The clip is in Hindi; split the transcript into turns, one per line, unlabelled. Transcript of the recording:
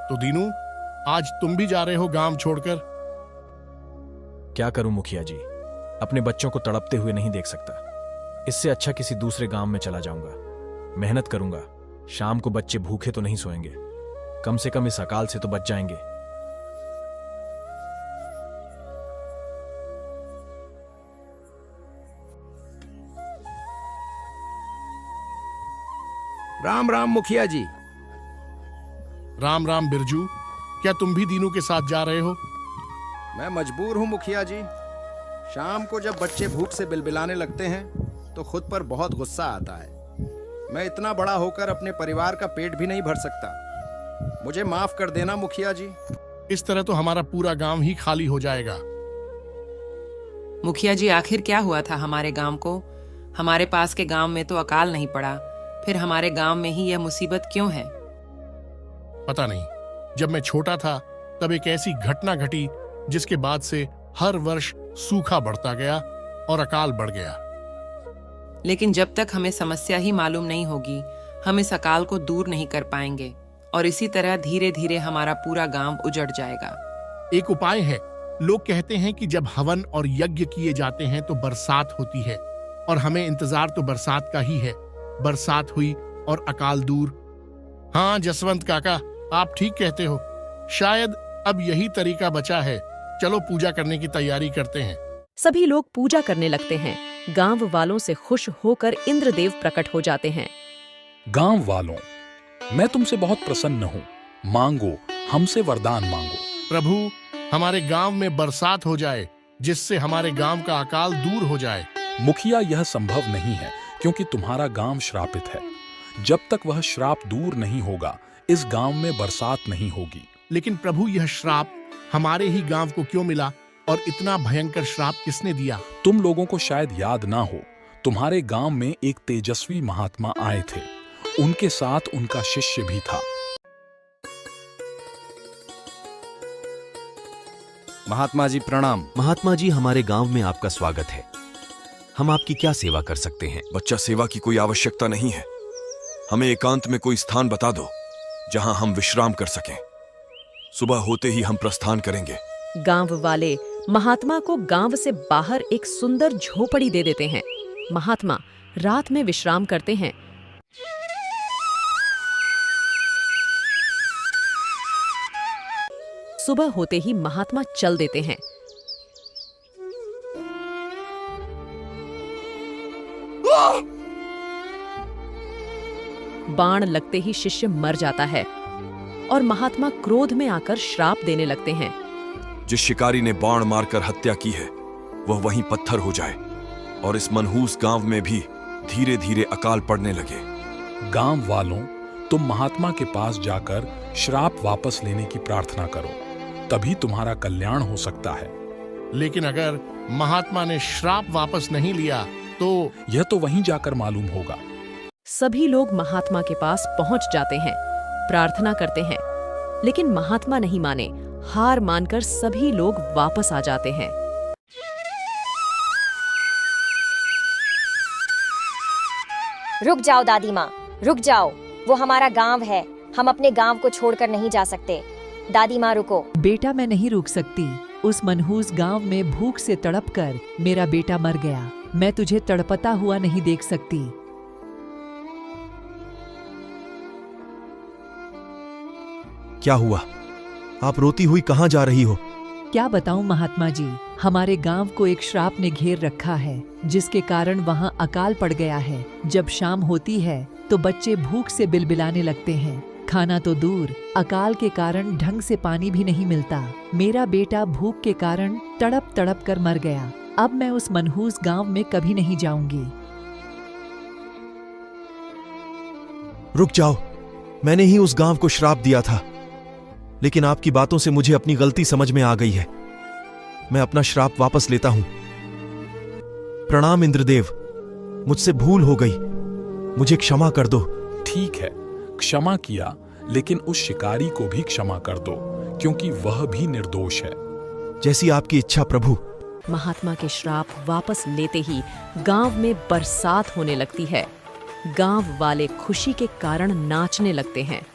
तो दीनू, आज तुम भी जा रहे हो गांव छोड़कर?
क्या करूं मुखिया जी, अपने बच्चों को तड़पते हुए नहीं देख सकता। इससे अच्छा किसी दूसरे गांव में चला जाऊंगा। मेहनत करूंगा, शाम को बच्चे भूखे तो नहीं सोएंगे, कम से कम इस अकाल से तो बच जाएंगे।
राम राम मुखिया जी।
राम राम बिरजू, क्या तुम भी दीनू के साथ जा रहे हो?
मैं मजबूर हूँ मुखिया जी। शाम को जब बच्चे भूख से बिलबिलाने लगते हैं तो खुद पर बहुत गुस्सा आता है। मैं इतना बड़ा होकर अपने परिवार का पेट भी नहीं भर सकता। मुझे माफ कर देना मुखिया जी।
इस तरह तो हमारा पूरा गांव ही खाली हो जाएगा।
मुखिया जी, आखिर क्या हुआ था हमारे गांव को? हमारे पास के गांव में तो अकाल नहीं पड़ा, फिर हमारे गांव में ही यह मुसीबत क्यों है?
पता नहीं, जब मैं छोटा था तब एक ऐसी घटना घटी जिसके बाद से हर वर्ष सूखा बढ़ता गया और अकाल बढ़ गया।
लेकिन जब तक हमें समस्या ही मालूम नहीं होगी, हम इस अकाल को दूर नहीं कर पाएंगे और इसी तरह धीरे धीरे हमारा पूरा गांव उजड़ जाएगा।
एक उपाय है। लोग कहते हैं कि जब हवन और यज्ञ किए जाते हैं तो बरसात होती है, और हमें इंतजार तो बरसात का ही है। बरसात हुई और अकाल दूर। हाँ जसवंत काका, आप ठीक कहते हो। शायद अब यही तरीका बचा है। चलो पूजा करने की तैयारी करते हैं।
सभी लोग पूजा करने लगते हैं। गांव वालों से खुश होकर इंद्रदेव प्रकट हो जाते हैं।
गांव वालों, मैं तुमसे बहुत प्रसन्न हूँ। मांगो, हमसे वरदान मांगो।
प्रभु, हमारे गांव में बरसात हो जाए जिससे हमारे गांव का अकाल दूर हो जाए।
मुखिया, यह संभव नहीं है क्योंकि तुम्हारा गांव श्रापित है। जब तक वह श्राप दूर नहीं होगा, इस गांव में बरसात नहीं होगी।
लेकिन प्रभु, यह श्राप हमारे ही गांव को क्यों मिला और इतना भयंकर श्राप किसने दिया?
तुम लोगों को शायद याद ना हो, तुम्हारे गांव में एक तेजस्वी महात्मा आए थे। उनके साथ उनका शिष्य भी था।
महात्मा जी प्रणाम।
महात्मा जी, हमारे गांव में आपका स्वागत है। हम आपकी क्या सेवा कर सकते हैं?
बच्चा, सेवा की कोई आवश्यकता नहीं है। हमें एकांत में कोई स्थान बता दो जहां हम विश्राम कर सकें। सुबह होते ही हम प्रस्थान करेंगे।
गांव वाले महात्मा को गांव से बाहर एक सुंदर झोपड़ी दे देते हैं। महात्मा रात में विश्राम करते हैं। सुबह होते ही महात्मा चल देते हैं। बाण लगते ही शिष्य मर जाता है और महात्मा क्रोध में आकर श्राप देने लगते हैं।
जिस शिकारी ने बाण मारकर हत्या की है वह वहीं पत्थर हो जाए और इस मनहूस गांव में भी धीरे धीरे अकाल पड़ने लगे।
गांव वालों, तुम महात्मा के पास जाकर श्राप वापस लेने की प्रार्थना करो, तभी तुम्हारा कल्याण हो सकता है।
लेकिन अगर महात्मा ने श्राप वापस नहीं लिया तो?
यह तो वहीं जाकर मालूम होगा।
सभी लोग महात्मा के पास पहुंच जाते हैं, प्रार्थना करते हैं, लेकिन महात्मा नहीं माने। हार मानकर सभी लोग वापस आ जाते हैं।
रुक जाओ दादी माँ, रुक जाओ। वो हमारा गांव है, हम अपने गांव को छोड़कर नहीं जा सकते। दादी माँ रुको।
बेटा, मैं नहीं रुक सकती। उस मनहूस गांव में भूख से तड़पकर मेरा बेटा मर गया। मैं तुझे तड़पता हुआ नहीं देख सकती।
क्या हुआ? आप रोती हुई कहाँ जा रही हो?
क्या बताऊं महात्मा जी, हमारे गांव को एक श्राप ने घेर रखा है, जिसके कारण वहां अकाल पड़ गया है। जब शाम होती है तो बच्चे भूख से बिलबिलाने लगते हैं। खाना तो दूर, अकाल के कारण ढंग से पानी भी नहीं मिलता। मेरा बेटा भूख के कारण तड़प तड़प कर मर गया। अब मैं उस मनहूस गांव में कभी नहीं जाऊंगी।
रुक जाओ, मैंने ही उस गांव को श्राप दिया था। लेकिन आपकी बातों से मुझे अपनी गलती समझ में आ गई है। मैं अपना श्राप वापस लेता हूं। प्रणाम इंद्रदेव, मुझसे भूल हो गई, मुझे क्षमा कर दो।
ठीक है, क्षमा किया, लेकिन उस शिकारी को भी क्षमा कर दो, क्योंकि वह भी निर्दोष है।
जैसी आपकी इच्छा प्रभु।
महात्मा के श्राप वापस लेते ही गांव में बरसात होने लगती है। गांव वाले खुशी के कारण नाचने लगते हैं।